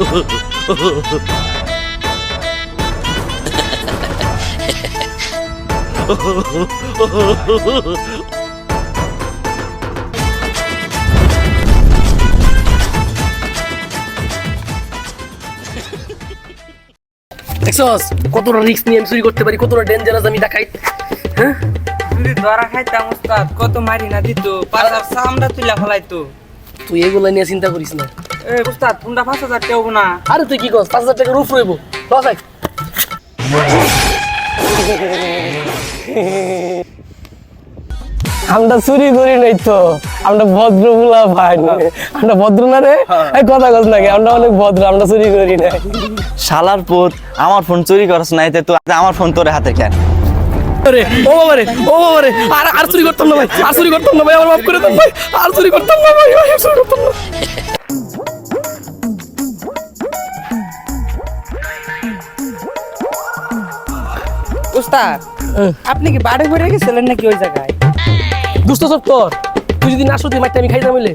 দেখছস কতটা রিস্ক নিয়ে আমি চুরি করতে পারি, কতটা ডেঞ্জারাস আমি দেখাই। হ্যাঁ যদি ধরা খাইতাম উস্তাদ কত মারি না দিত, পাছার সামরা তুইলা ফলাইতো। তুই এগুলো নিয়ে চিন্তা করিস না। এ উস্তাদ কোনটা 5,000 টাকা না? আরে তুই কি কস 5,000 টাকা রুফ রইব লস আই। আমরা চুরি করি নাই তো, আমরা ভদ্র বুলা ভাই, আমরা ভদ্র না রে? এই কথা কস নাকি? আমরা অনেক ভদ্র, আমরা চুরি করি নাই। শালার পুত, আমার ফোন চুরি করছ না, এতে তুই আমার ফোন তোর হাতে কেন? আরে ও বাবা রে, ও বাবা রে, আর চুরি করতাম না ভাই, আর চুরি করতাম না ভাই, আমার মাফ করে দেন ভাই, আর চুরি করতাম না ভাই, আর চুরি করতাম না। উস্তাদ আপনি কি বাড়ি ঘুরে গেছিলেন নাকি ওই জায়গায়? দুষ্ট সব তোর, তুই যদি না সত্যি মাইটা আমি খাইতাম মিলে,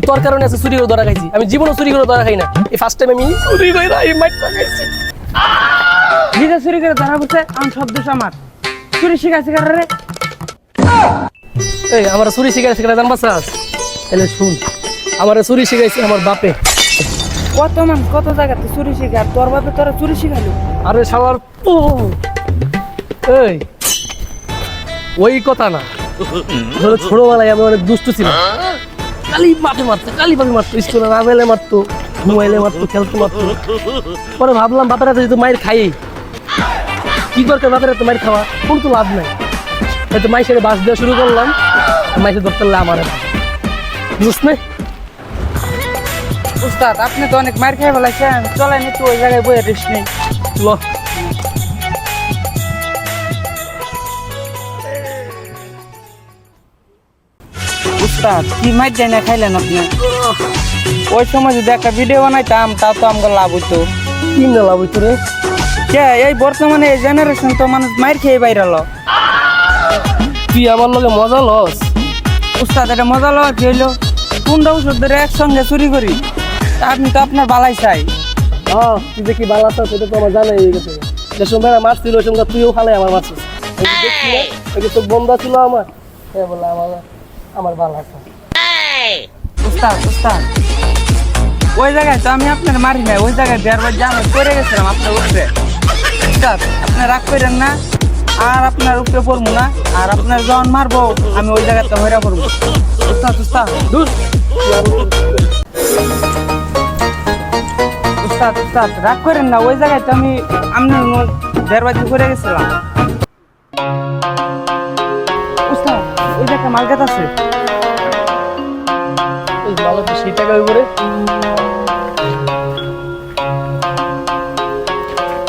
তোর কারণে আছে চুরি করে ধরা খাইছি। আমি জীবনও চুরি করে ধরা খাই না, এই ফার্স্ট টাইম আমি চুরি করে এই মাইটা খাইছি। নিজে চুরি করে ধরা পড়ছে, আমি সব দোষ আমার। চুরি শিখাইছে কার রে? এই আমার চুরি শিখাইছে কেন জানবা চাস? তাহলে শুন, আমার চুরি শিখাইছে আমার বাপে। কত মানুষ কত জায়গাতে চুরি শিখে, আর তোর বাপে তোরা চুরি শিখাইলো? আরে শালার এই ওই কথা না, ধরো ছোটবেলায় আমি অনেক দুষ্ট ছিলাম, কালি মাঠে মারতো, কালি পাখি মারতো, স্কুলে না বেলে মারতো, মোবাইলে মারতো, খেলতে মারতো। পরে ভাবলাম বাপের হাতে যেহেতু মায়ের খাই, কি দরকার বাপের হাতে মায়ের খাওয়া, কোনো তো লাভ নাই। হয়তো মায়ের সাথে বাস দেওয়া শুরু করলাম, মায়ের ধরতে আমার বুঝ নাই। উস্তাদ আপনি তো অনেক মার খাই ফেলাইছেন, চলেন একটু ওই জায়গায় বইয়ে রেস্ট নেই। ল উস্তাদ কি মার যায় না খাইলেন আপনি? ওই সময় যদি একটা ভিডিও বানাইতাম তা তো আমার লাভ হইতো। কি না লাভ হইতো রে? কে এই বর্তমানে এই জেনারেশন তো মানুষ মার খেয়ে বাইরালো। তুই আমার লগে মজা লস? উস্তাদ এটা মজা লওয়া কি হইলো? কোনটা ওষুধ ধরে একসঙ্গে চুরি করি, আপনি তো আপনার বালাই চাই। তুই যে কি বালা চাস সেটা তো আমার জানাই হয়ে গেছে। যে সময় মারছিল ওই সময় তুইও ফালাই আমার মারছিস। তোর বন্ধা ছিল আমার, হ্যাঁ বলে আমার বালা আছে। উস্তাদ উস্তাদ ওই জায়গায় তো আমি আপনার মারি নাই, ওই জায়গায় বেরবার জানো করে গেছিলাম আপনার উপরে। উস্তাদ আপনি রাগ করেন না, আর আপনার উপরে পড়বো না, আর আপনার যখন মারবো আমি ওই জায়গাতে হইরা পড়বো। উস্তাদ উস্তাদ দূর উস্তাদ উস্তাদ রাগ করেন না, ওই জায়গায় তো আমি আপনার বেরবাজি করে গেছিলাম। উস্তাদ ওই জায়গায় মালগাত আছে। এই মালা তো সেই টাকা উপরে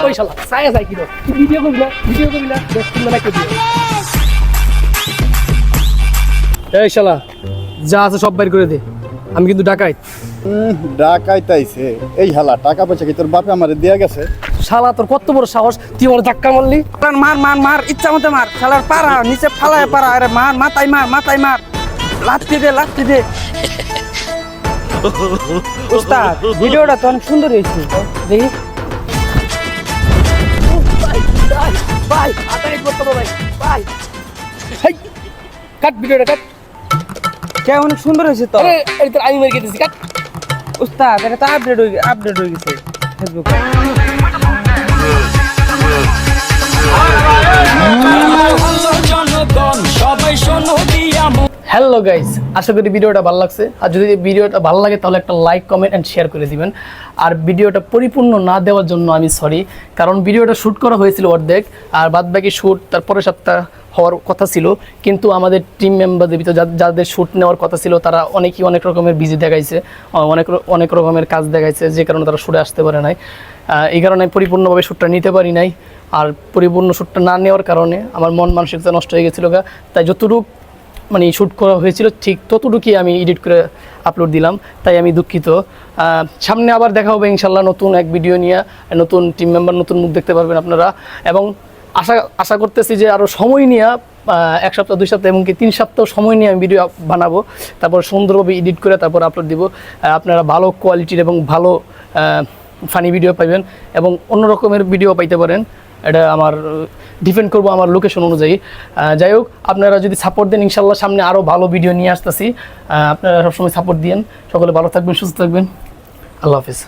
ওই শালা সায়া যায় কি রে? তুই ভিডিও করবি না, ভিডিও করবি না, দেখছিস না কে দিয়ে? এই শালা যা আছে সব বাইর করে দে, আমি কিন্তু ডাকাইত। ডাকাইতাইছে এই হালা, টাকা পয়সা কি তোর বাপে আমারে দিয়া গেছে? শালা তোর কত বড় সাহস, তুই আমার ধাক্কা মারলি? মার মার মার ইচ্ছা মতো মার, শালার পাড়া নিচে ফালায় পাড়া, আরে মার মাথায় মার, মাথায় মার, লাথি দে লাথি দে। উস্তাদ ভিডিওটা তো অনেক সুন্দর হয়েছে, দেখি। ভাই আটাই করতে হবে ভাই, ভাই হাই কাট ভিডিওটা কাট। কে অনেক সুন্দর হয়েছে তো। আরে এই তো আমি মেরে গেছি, কাট। উস্তাদ এটা তো আপডেট হয়ে গেছে ফেসবুকে। হ্যালো গাইস, আশা করি ভিডিওটা ভালো লাগছে। আর যদি ভিডিওটা ভালো লাগে তাহলে একটা লাইক কমেন্ট অ্যান্ড শেয়ার করে দিবেন। আর ভিডিওটা পরিপূর্ণ না দেওয়ার জন্য আমি সরি, কারণ ভিডিওটা শ্যুট করা হয়েছিল অর্ধেক, আর বাদবাকি শ্যুট তারপরে সপ্তাহ হওয়ার কথা ছিল, কিন্তু আমাদের টিম মেম্বারদের ভিতরে যাদের শ্যুট নেওয়ার কথা ছিল তারা অনেকেই অনেক রকমের বিজি দেখাইছে, অনেক রকমের কাজ দেখাইছে, যে কারণে তারা শ্যুটে আসতে পারে নাই। এই কারণে পরিপূর্ণভাবে শ্যুটটা নিতে পারি নাই। আর পরিপূর্ণ শ্যুটটা না নেওয়ার কারণে আমার মন মানসিকতা নষ্ট হয়ে গেছিলো। তাই যতটুকু মানে শ্যুট করা হয়েছিল ঠিক ততটুকুই আমি এডিট করে আপলোড দিলাম, তাই আমি দুঃখিত। সামনে আবার দেখা হবে ইনশাল্লাহ নতুন এক ভিডিও নিয়ে, নতুন টিম মেম্বার, নতুন মুখ দেখতে পারবেন আপনারা। এবং আশা করতেছি যে আরও সময় নিয়ে 1 সপ্তাহ 2 সপ্তাহ এমনকি 3 সপ্তাহ সময় নিয়ে আমি ভিডিও বানাবো, তারপর সুন্দরভাবে এডিট করে তারপর আপলোড দিব। আপনারা ভালো কোয়ালিটির এবং ভালো ফানি ভিডিও পাইবেন এবং অন্য রকমের ভিডিও পাইতে পারেন। এটা আমার ডিপেন্ড করবো আমার লোকেশন অনুযায়ী। যাই হোক, আপনারা যদি সাপোর্ট দেন ইনশাল্লাহ সামনে আরও ভালো ভিডিও নিয়ে আসতেছি। আপনারা সবসময় সাপোর্ট দিয়েন। সকলে ভালো থাকবেন, সুস্থ থাকবেন। আল্লাহ হাফিজ।